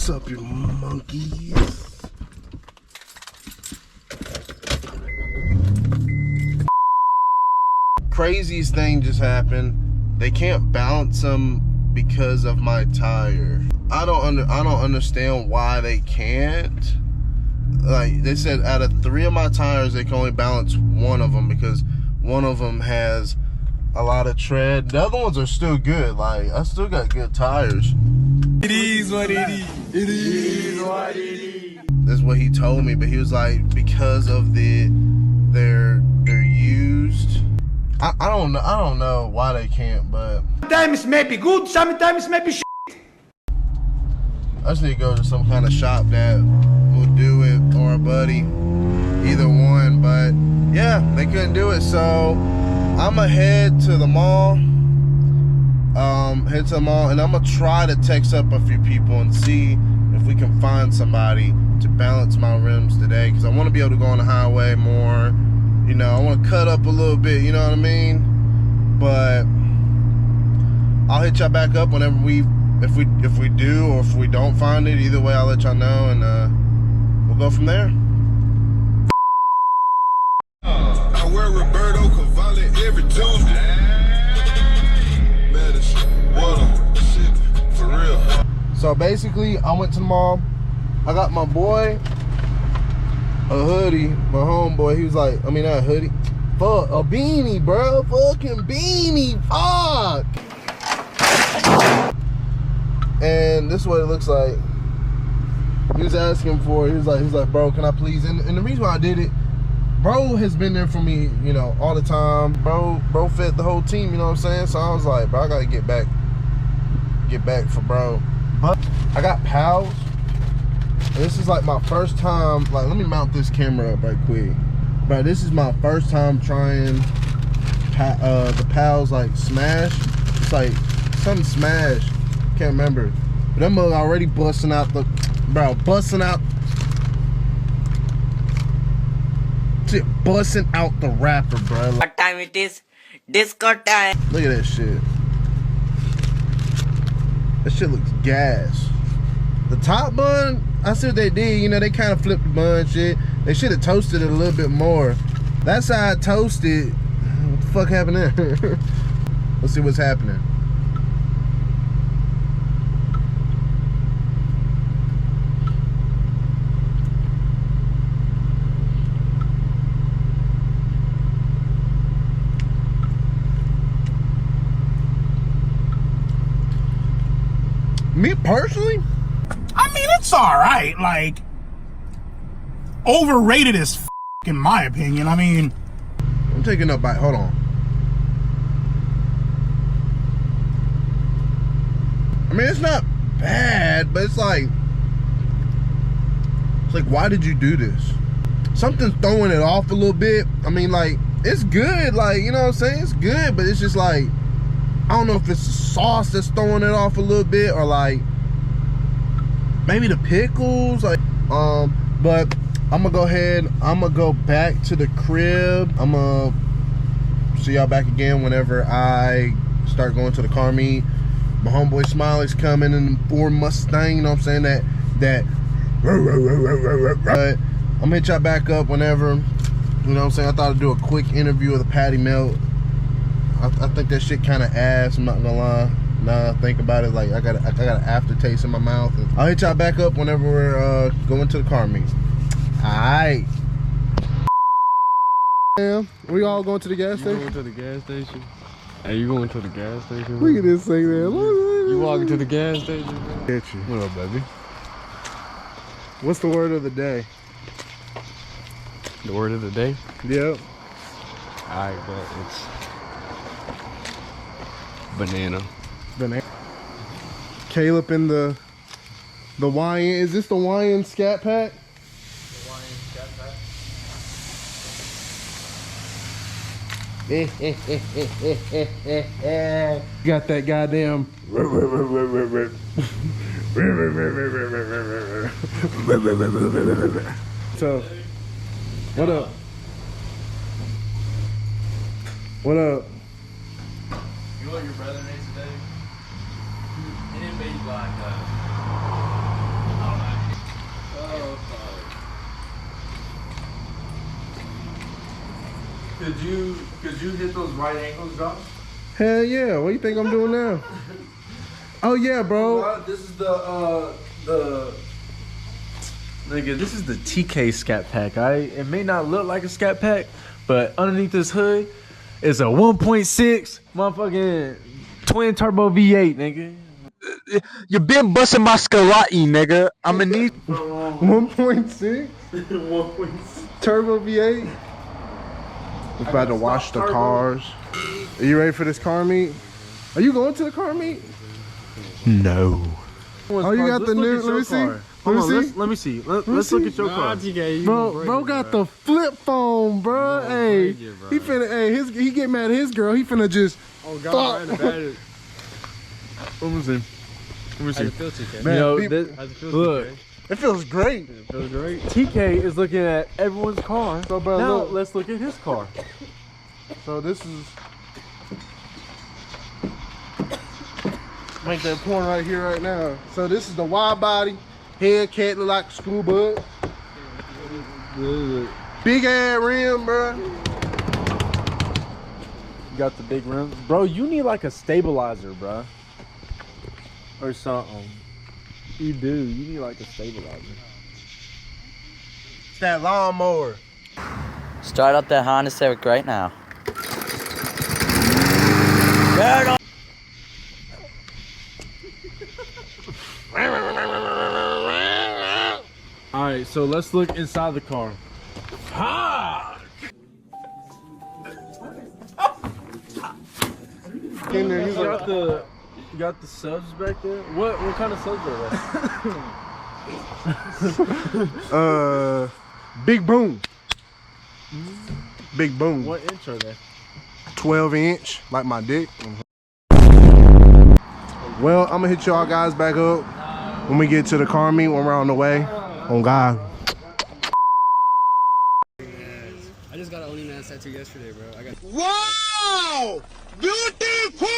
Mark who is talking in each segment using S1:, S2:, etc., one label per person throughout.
S1: What's up, you monkeys? Craziest thing just happened. They can't balance them because of my tire. I don't understand why they can't. Like they said, out of 3 of my tires, they can only balance 1 of them because 1 of them has a lot of tread. The other ones are still good. Like I still got good tires.
S2: It is what it is. It is what it is.
S1: That's what he told me, but he was like, because of they're used. I don't know why they can't, but
S2: Sometimes may be good, sometimes may be shit.
S1: I just need to go to some kind of shop that will do it, or a buddy, either one. But yeah, they couldn't do it, so I'ma head to the mall. Head to the mall, and I'm gonna try to text up a few people and see if we can find somebody to balance my rims today, because I want to be able to go on the highway more. You know, I want to cut up a little bit, you know what I mean? But I'll hit y'all back up whenever if we do, or if we don't find it. Either way, I'll let y'all know, and we'll go from there.
S3: I wear Roberto Cavalli every Tuesday. Medicine, water, shit, for real.
S1: So basically, I went to the mall. I got my boy a hoodie, my homeboy. He was like, I mean, not a hoodie, fuck, a beanie, bro, fucking beanie, fuck. And this is what it looks like. He was asking for it. He was like, bro, can I please? And the reason why I did it, bro has been there for me, you know, all the time. Bro fed the whole team, you know what I'm saying? So I was like, bro, I gotta get back for bro. But I got pals. And this is like my first time, like, let me mount this camera up right quick. Bro, this is my first time trying the pals like smash. It's like something smash, can't remember. But them mug already busting out the, bro, busting out the wrapper, bro. Like,
S4: What time it is? Disco time.
S1: look at that shit. That shit looks gas. The top bun, I see what they did. You know, they kind of flipped the bun shit. They should have toasted it a little bit more. That side toasted. What the fuck happened there? Let's see what's happening. Me personally,
S5: I mean, it's alright, like, overrated as f***, in my opinion. I mean,
S1: I'm taking a bite, hold on. I mean, it's not bad, but it's like, why did you do this? Something's throwing it off a little bit. I mean, like, it's good, like, you know what I'm saying? It's good, but it's just like, I don't know if it's the sauce that's throwing it off a little bit, or like maybe the pickles, like but I'm gonna go ahead, I'm gonna go back to the crib. I'm gonna see y'all back again whenever I start going to the car meet. My homeboy Smiley's coming in the Ford Mustang, you know what I'm saying, that but I'm gonna hit y'all back up whenever, you know what I'm saying. I thought I'd do a quick interview of the patty melt. I think that shit kind of ass, I'm not gonna lie. Now I think about it, like I got an aftertaste in my mouth. And I'll hit y'all back up whenever we're going to the car meet. Alright. We all going to the gas station?
S6: You going to the gas station? Hey, you going to the gas station?
S1: Look at this thing there.
S6: You walking to the gas station?
S1: Get you.
S6: What up, baby?
S1: What's the word of the day?
S6: The word of the day?
S1: Yep.
S6: Alright, but it's banana.
S1: Banana. Caleb in the YN. Is this the YN Scat Pack?
S6: The YN Scat Pack.
S1: Got that goddamn. So, what up? What up?
S6: You know what your brother made today? He didn't make like
S2: Could you hit those right angles, Josh?
S1: Hell yeah, what do you think I'm doing now? Oh yeah, bro.
S2: This is the nigga, this is the TK Scat Pack, alright? It may not look like a Scat Pack, but underneath this hood is a 1.6 motherfucking twin turbo V8, nigga. You been busting my Scarlatti, nigga. I'm gonna need
S1: 1.6?
S2: 1.6
S1: turbo V8? We're about to wash the cars. Are you ready for this car meet? Are you going to the car meet?
S2: No.
S1: Oh, you got the new, let me see.
S2: Let me see. Let's look at your car.
S1: Bro got the flip phone, bro. Hey, he finna, hey, he get mad at his girl. He finna just.
S6: Oh God,
S1: fuck.
S2: Let me see.
S6: How's it feel, TK?
S1: Man,
S2: You know,
S6: How's it feel,
S2: look.
S6: TK?
S1: It feels great.
S6: It feels great.
S2: TK is looking at everyone's car.
S1: So, bro,
S2: now
S1: look.
S2: let's look at his car.
S1: So this is. Make that point right here, right now. So this is the wide body, head cat look like a school bug. Big ass rim, bro.
S2: You got the big rims, bro. You need like a stabilizer, bro, or something. You do. You need like a stabilizer.
S1: It's that lawnmower.
S4: Start up that Honda Civic right now.
S2: All right, so let's look inside the car.
S1: In there, he's like,
S2: You got the subs back there. What kind of subs are they?
S1: big boom. Big boom.
S2: What inch are they?
S1: 12-inch, like my dick. Well, I'm gonna hit y'all guys back up when we get to the car meet when we're on the way. On God.
S6: I just got an Only Man tattoo yesterday, bro. I got.
S3: Wow! Beautiful!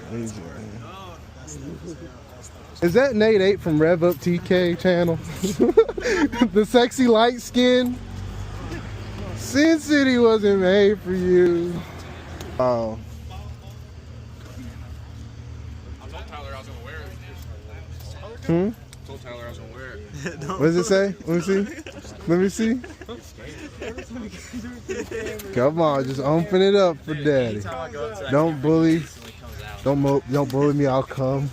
S1: Crazy, man. Is that Nate 8 from Rev Up TK channel? The sexy light skin? Sin City wasn't made for you. Oh.
S3: I told Tyler I was gonna wear it.
S1: Hmm?
S3: I told Tyler I was gonna wear it.
S1: What does it say? Let me see. Let me see. Come on, just open it up for daddy. Don't bully. Don't bully me. I'll come.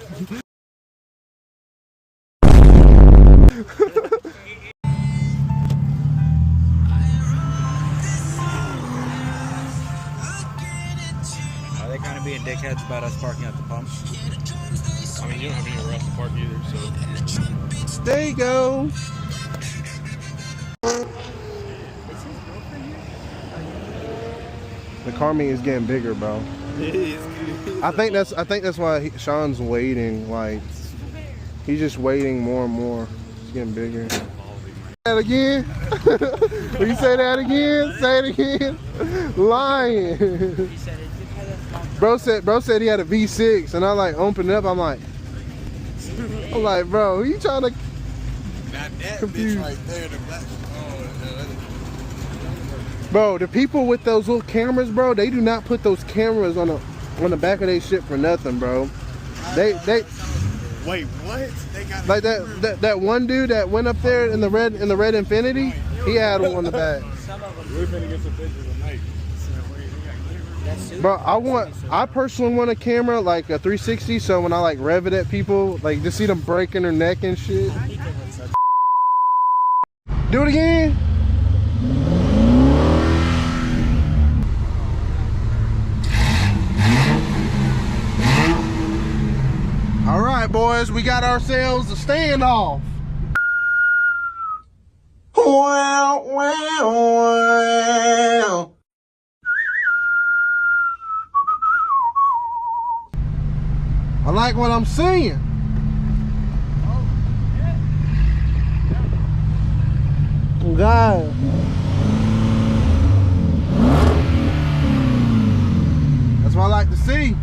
S7: Are they kind of being dickheads about us parking at the pump?
S6: I mean, you don't have anywhere else to park either, so.
S1: There you go. The car meet is getting bigger, bro. I think that's why Sean's waiting. Like, he's just waiting more and more. It's getting bigger. That again? Will you say that again? Say it again. Lying. Bro said he had a V6, and I like opened it up. I'm like, bro, who you trying to confuse?
S3: Right there, the black.
S1: Bro, the people with those little cameras, bro, they do not put those cameras on the back of their shit for nothing, bro. They
S3: Wait, what? They got
S1: like that one dude that went up there in the red Infinity, he had one on the back.
S3: We're gonna get some pictures tonight.
S1: Bro, I personally want a camera like a 360, so when I like rev it at people, like to see them breaking their neck and shit. Do it again. All right, boys, we got ourselves a standoff. Wow, wow, wow. I like what I'm seeing. Oh, God. That's what I like to see.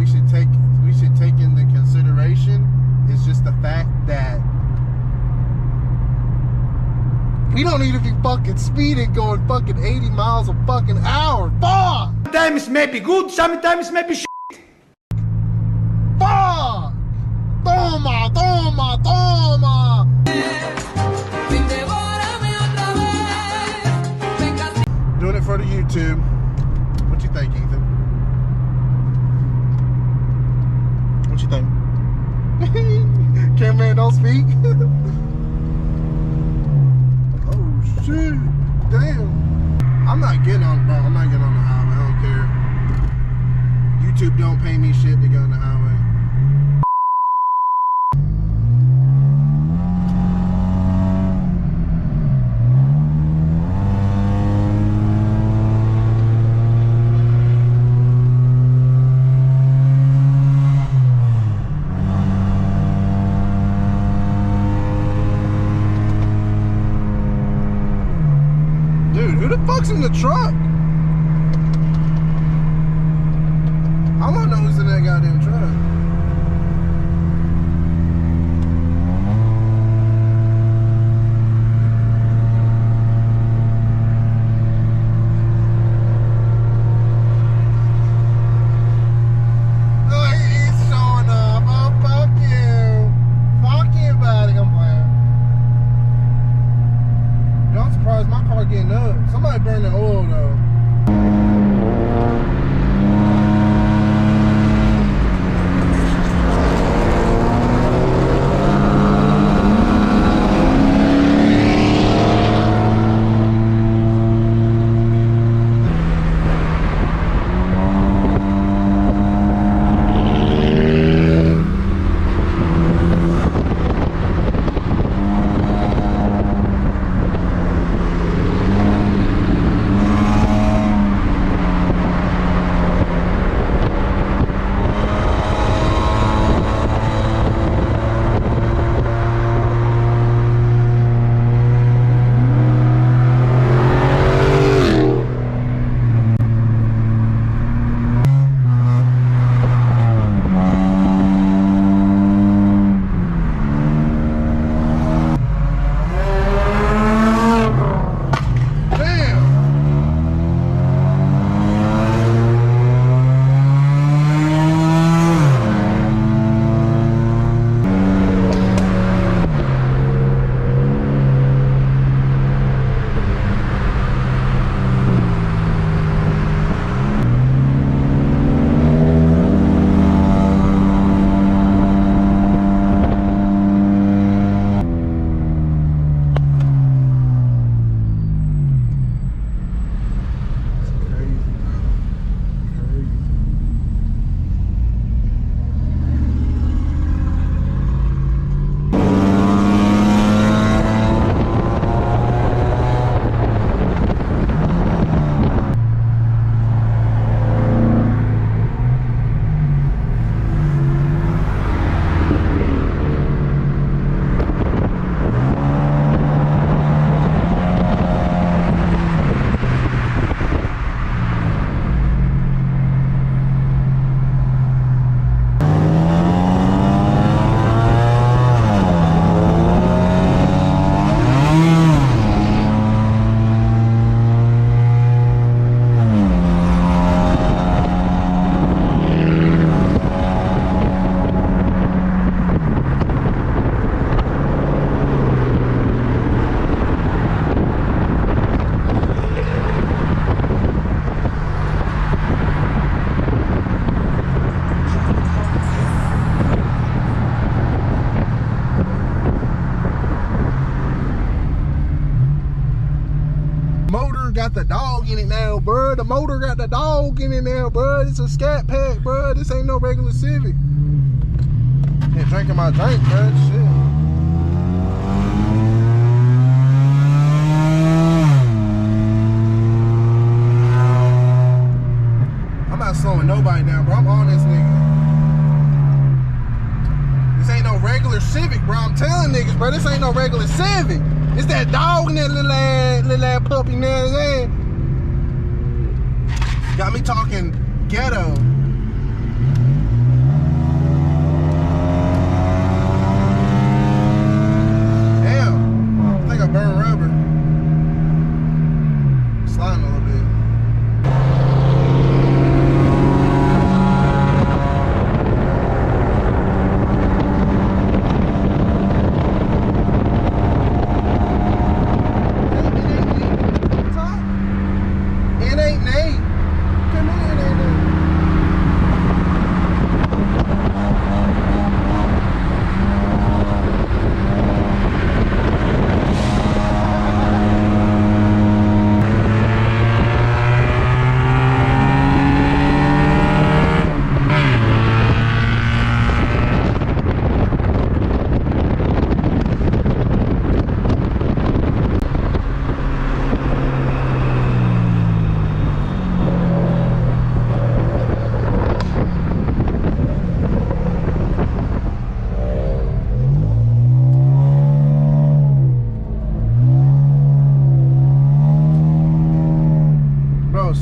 S1: we should take into consideration is just the fact that we don't need to be fucking speeding going fucking 80 miles a fucking hour. Fuck!
S5: Sometimes may be good, sometimes may be shit.
S1: Fuck! Toma, toma, toma! Doing it for the YouTube. What you think, Ethan? What you think? Cameraman don't speak. Oh shit! Damn! I'm not getting on, bro. I'm not getting on the highway. I don't care. YouTube don't pay me shit to go on the highway. Who the fuck's in the truck? I want to know who's in that goddamn truck. Oh, he's showing up. Oh, fuck you. Fuck you, buddy. I'm playing. I'm surprised my car getting up. Somebody burned the oil though. Got the dog in it now, bro. The motor got the dog in it now, bro. It's a Scat Pack, bro. This ain't no regular Civic. And drinking my drink, bro. Shit. I'm not slowing nobody down, bro. I'm on this nigga. This ain't no regular Civic, bro. I'm telling niggas, bro. This ain't no regular Civic. It's that dog and that little ass puppy, you know what I'm saying? Got me talking ghetto.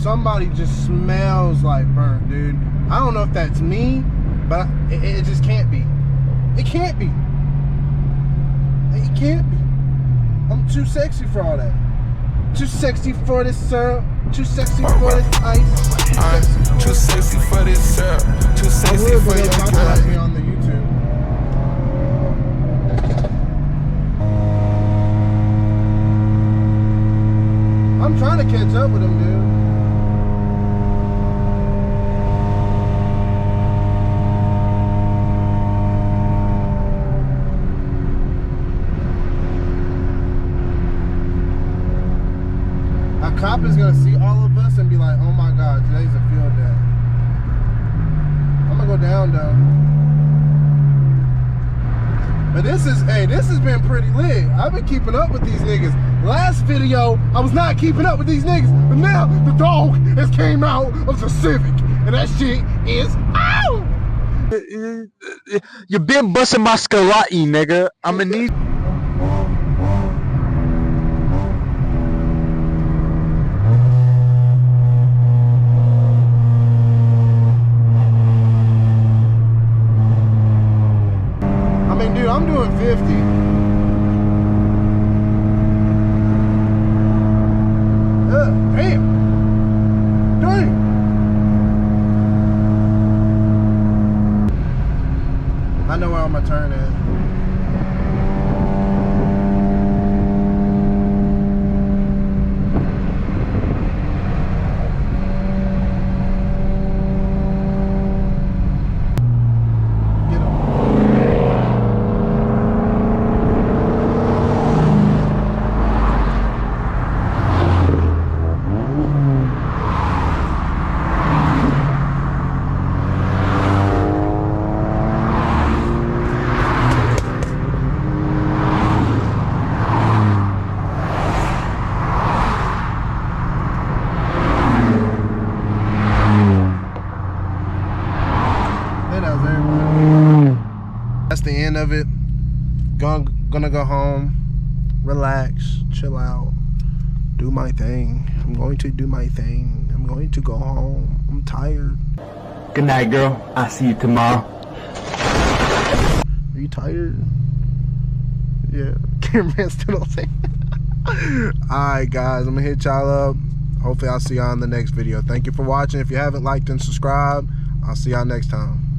S1: somebody just smells like burnt, dude. I don't know if that's me, but it just can't be. It can't be. It can't be. I'm too sexy for all that. Too sexy for this syrup. Too sexy for this ice.
S3: Too sexy for this syrup. Too sexy for your
S1: girl. Me on the YouTube. I'm trying to catch up with him, dude. A cop is gonna see all of us and be like, oh my God, today's a field day. I'm gonna go down though. But this has been pretty lit. I've been keeping up with these niggas. Last video, I was not keeping up with these niggas, but now the dog has came out of the Civic, and that shit is out.
S2: You been busting my skalati, nigga. I'ma need.
S1: Dude, I'm doing 50. Damn. I know where I'm gonna turn at. That's the end of it. Gonna go home, relax, chill out, do my thing. I'm going to do my thing. I'm going to go home. I'm tired.
S2: Good night, girl. I'll see you tomorrow.
S1: Are you tired? Yeah. Cameraman still don't say. Alright guys, I'm gonna hit y'all up. Hopefully I'll see y'all in the next video. Thank you for watching. If you haven't liked and subscribed, I'll see y'all next time.